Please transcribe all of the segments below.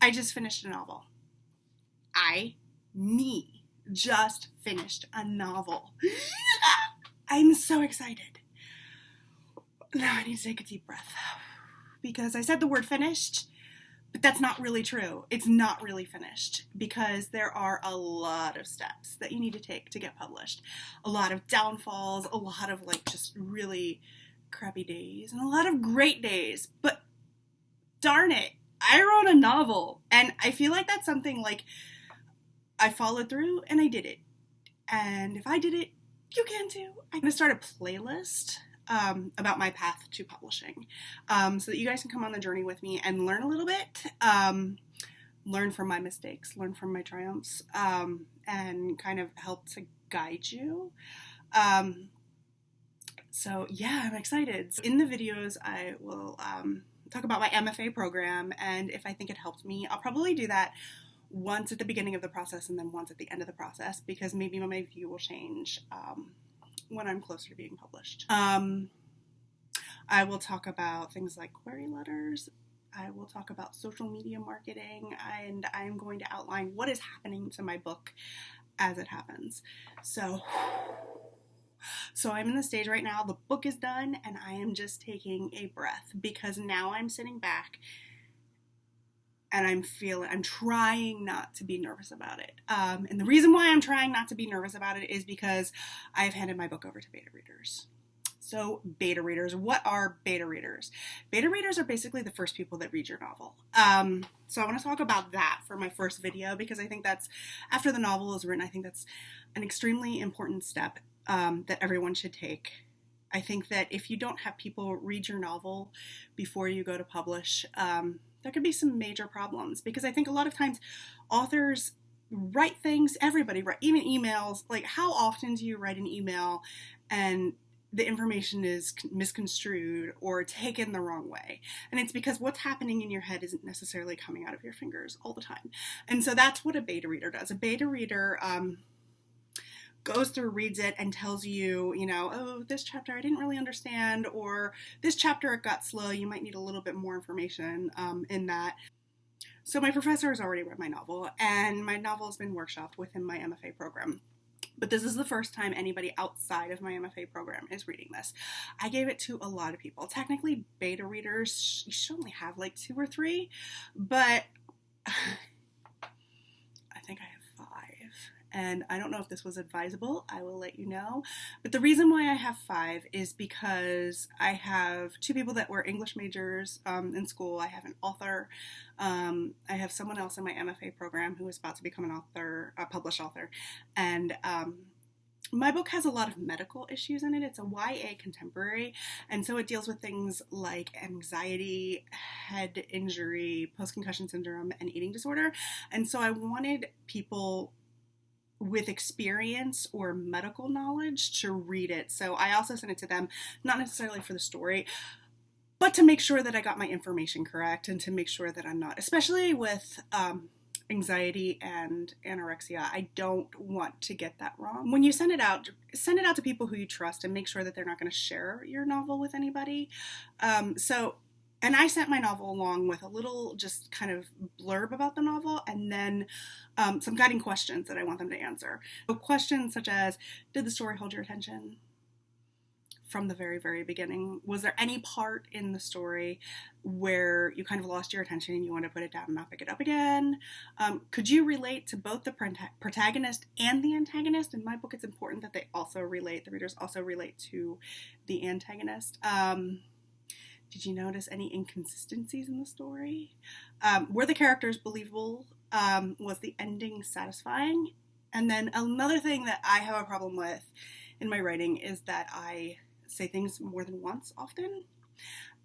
I just finished a novel. Me, just finished a novel. I'm so excited. Now I need to take a deep breath. Because I said the word finished, but that's not really true. It's not really finished because there are a lot of steps that you need to take to get published. A lot of downfalls, a lot of like just really crappy days, and a lot of great days. But darn it, I wrote a novel, and I feel like that's something like I followed through and I did it. And if I did it, you can too. I'm going to start a playlist about my path to publishing so that you guys can come on the journey with me and learn a little bit, learn from my mistakes, learn from my triumphs, and kind of help to guide you. So yeah, I'm excited. In the videos, I will talk about my MFA program, and if I think it helped me, I'll probably do that once at the beginning of the process and then once at the end of the process, because maybe my view will change when I'm closer to being published. I will talk about things like query letters. I will talk about social media marketing, and I am going to outline what is happening to my book as it happens. So I'm in the stage right now. The book is done, and I am just taking a breath because now I'm sitting back and I'm trying not to be nervous about it. And the reason why I'm trying not to be nervous about it is because I've handed my book over to beta readers. So beta readers, what are beta readers? Beta readers are basically the first people that read your novel. So I want to talk about that for my first video because I think that's, after the novel is written, I think that's an extremely important step that everyone should take. I think that if you don't have people read your novel before you go to publish, there could be some major problems, because I think a lot of times authors write things, everybody write, even emails, like how often do you write an email and the information is misconstrued or taken the wrong way? And it's because what's happening in your head isn't necessarily coming out of your fingers all the time. And so that's what a beta reader does. A beta reader goes through, reads it, and tells you, oh, this chapter I didn't really understand, or this chapter it got slow, you might need a little bit more information in that. So my professor has already read my novel, and my novel has been workshopped within my MFA program. But this is the first time anybody outside of my MFA program is reading this. I gave it to a lot of people. Technically, beta readers, you should only have like 2 or 3, but I think I have 5. And I don't know if this was advisable. I will let you know. But the reason why I have 5 is because I have 2 people that were English majors in school. I have an author. I have someone else in my MFA program who is about to become an author, a published author. And my book has a lot of medical issues in it. It's a YA contemporary, and so it deals with things like anxiety, head injury, post-concussion syndrome, and eating disorder. And so I wanted people with experience or medical knowledge to read it. So I also sent it to them, not necessarily for the story, but to make sure that I got my information correct and to make sure that I'm not, especially with anxiety and anorexia, I don't want to get that wrong. When you send it out to people who you trust and make sure that they're not going to share your novel with anybody. And I sent my novel along with a little just kind of blurb about the novel, and then some guiding questions that I want them to answer. So questions such as, did the story hold your attention from the very, very beginning? Was there any part in the story where you kind of lost your attention and you want to put it down and not pick it up again? Could you relate to both the protagonist and the antagonist? In my book, it's important that they also relate, the readers also relate to the antagonist. Did you notice any inconsistencies in the story? Were the characters believable? Was the ending satisfying? And then another thing that I have a problem with in my writing is that I say things more than once often.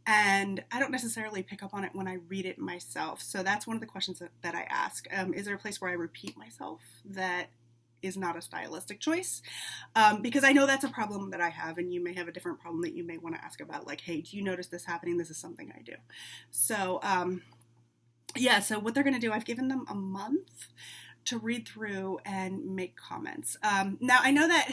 And I don't necessarily pick up on it when I read it myself. So that's one of the questions that I ask. Is there a place where I repeat myself that is not a stylistic choice? Because I know that's a problem that I have, and you may have a different problem that you may want to ask about, like, hey, do you notice this happening? This is something I do. So so what they're going to do, I've given them a month to read through and make comments. Now I know that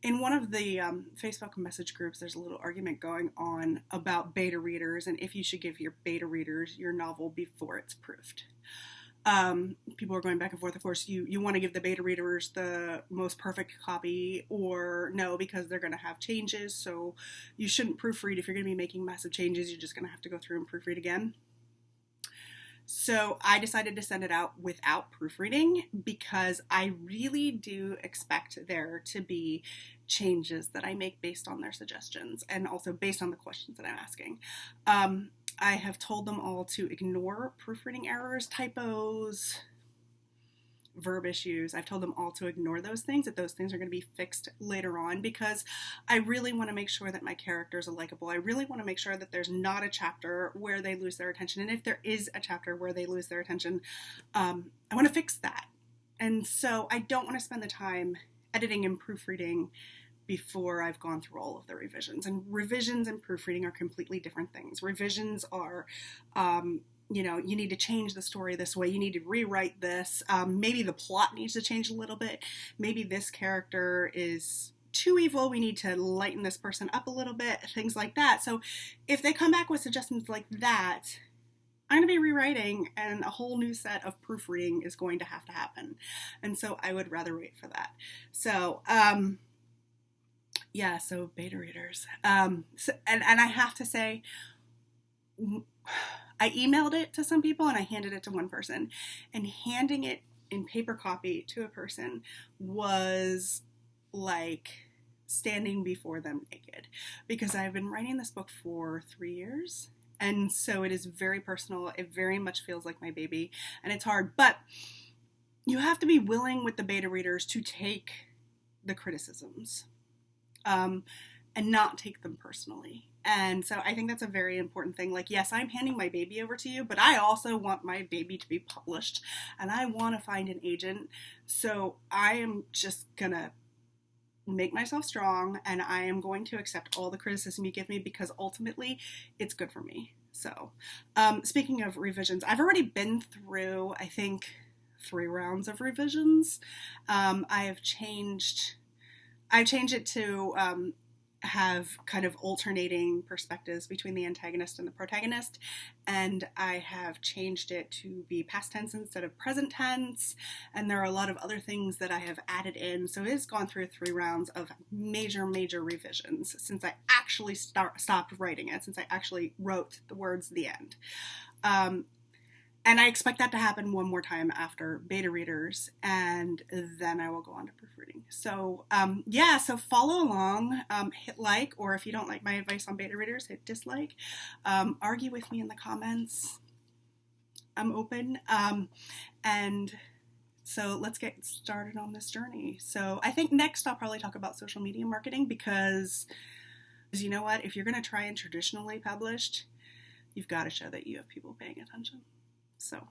In one of the Facebook message groups, there's a little argument going on about beta readers and if you should give your beta readers your novel before it's proofed. People are going back and forth. Of course, you want to give the beta readers the most perfect copy, or no, because they're going to have changes, so you shouldn't proofread. If you're going to be making massive changes, you're just going to have to go through and proofread again. So I decided to send it out without proofreading because I really do expect there to be changes that I make based on their suggestions and also based on the questions that I'm asking. I have told them all to ignore proofreading errors, typos, verb issues. I've told them all to ignore those things, that those things are going to be fixed later on, because I really want to make sure that my characters are likable. I really want to make sure that there's not a chapter where they lose their attention. And if there is a chapter where they lose their attention, I want to fix that. And so I don't want to spend the time editing and proofreading before I've gone through all of the revisions. And revisions and proofreading are completely different things. Revisions are, you need to change the story this way. You need to rewrite this. Maybe the plot needs to change a little bit. Maybe this character is too evil. We need to lighten this person up a little bit, things like that. So if they come back with suggestions like that, I'm going to be rewriting, and a whole new set of proofreading is going to happen. And so I would rather wait for that. So, so beta readers. And I have to say, I emailed it to some people and I handed it to one person, and handing it in paper copy to a person was like standing before them naked, because I've been writing this book for 3 years. And so it is very personal. It very much feels like my baby, and it's hard, but you have to be willing with the beta readers to take the criticisms, and not take them personally. And so I think that's a very important thing. Like, yes, I'm handing my baby over to you, but I also want my baby to be published, and I want to find an agent. So I am just gonna make myself strong, and I am going to accept all the criticism you give me, because ultimately it's good for me. So speaking of revisions, I've already been through, I think, 3 rounds of revisions. I've changed it to have kind of alternating perspectives between the antagonist and the protagonist, and I have changed it to be past tense instead of present tense, and there are a lot of other things that I have added in. So it has gone through 3 rounds of major revisions since I actually stopped writing it, since I actually wrote the words at the end. And I expect that to happen one more time after beta readers, and then I will go on to proofreading. So so follow along, hit like, or if you don't like my advice on beta readers, hit dislike. Argue with me in the comments. I'm open. And so let's get started on this journey. So I think next I'll probably talk about social media marketing, because you know what? If you're going to try and traditionally published, you've got to show that you have people paying attention. So